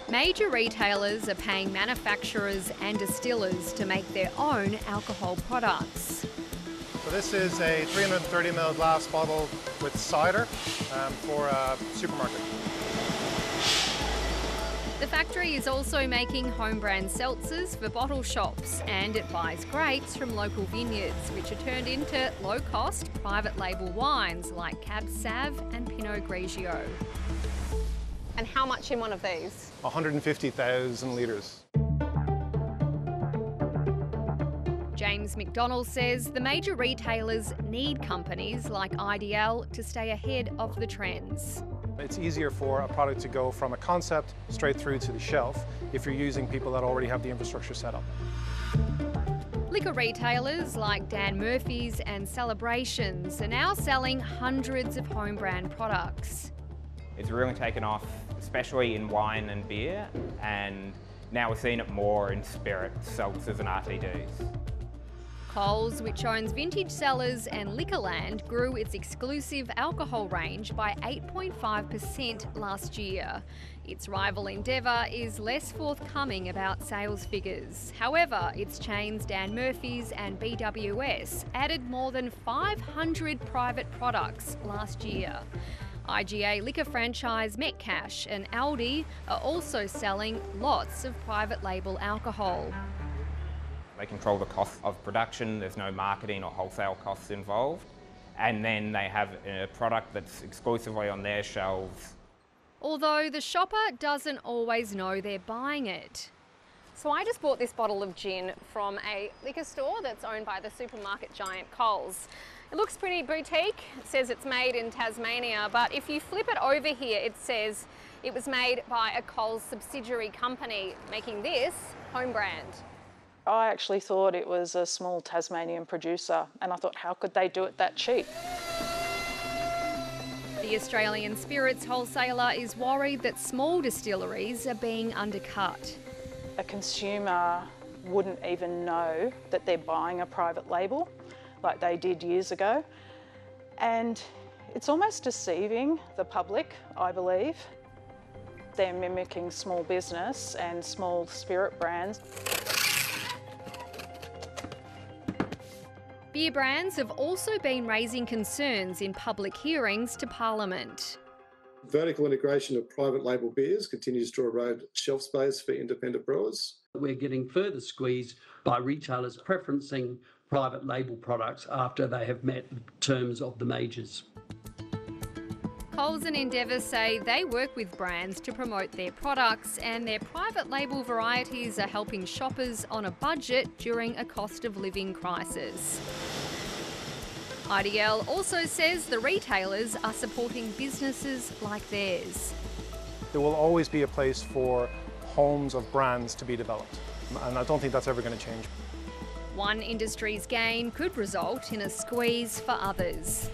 Major retailers are paying manufacturers and distillers to make their own alcohol products. So this is a 330ml glass bottle with cider for a supermarket. The factory is also making homebrand seltzers for bottle shops, and it buys grapes from local vineyards, which are turned into low-cost private label wines like Cab Sav and Pinot Grigio. And how much in one of these? 150,000 litres. James McDonald says the major retailers need companies like IDL to stay ahead of the trends. It's easier for a product to go from a concept straight through to the shelf if you're using people that already have the infrastructure set up. Liquor retailers like Dan Murphy's and Celebrations are now selling hundreds of homebrand products. It's really taken off, especially in wine and beer, and now we're seeing it more in spirits, seltzers and RTDs. Coles, which owns Vintage Cellars and Liquorland, grew its exclusive alcohol range by 8.5% last year. Its rival Endeavour is less forthcoming about sales figures. However, its chains Dan Murphy's and BWS added more than 500 private products last year. IGA liquor franchise Metcash and Aldi are also selling lots of private label alcohol. They control the cost of production, there's no marketing or wholesale costs involved, and then they have a product that's exclusively on their shelves. Although the shopper doesn't always know they're buying it. So I just bought this bottle of gin from a liquor store that's owned by the supermarket giant Coles. It looks pretty boutique. It says it's made in Tasmania, but if you flip it over here, it says it was made by a Coles subsidiary company, making this homebrand. I actually thought it was a small Tasmanian producer, and I thought, how could they do it that cheap? The Australian spirits wholesaler is worried that small distilleries are being undercut. A consumer wouldn't even know that they're buying a private label like they did years ago. And it's almost deceiving the public, I believe. They're mimicking small business and small spirit brands. Beer brands have also been raising concerns in public hearings to Parliament. Vertical integration of private label beers continues to erode shelf space for independent brewers. We're getting further squeezed by retailers preferencing private label products after they have met the terms of the majors. Coles and Endeavour say they work with brands to promote their products, and their private label varieties are helping shoppers on a budget during a cost of living crisis. IDL also says the retailers are supporting businesses like theirs. There will always be a place for homes of brands to be developed, and I don't think that's ever going to change. One industry's gain could result in a squeeze for others.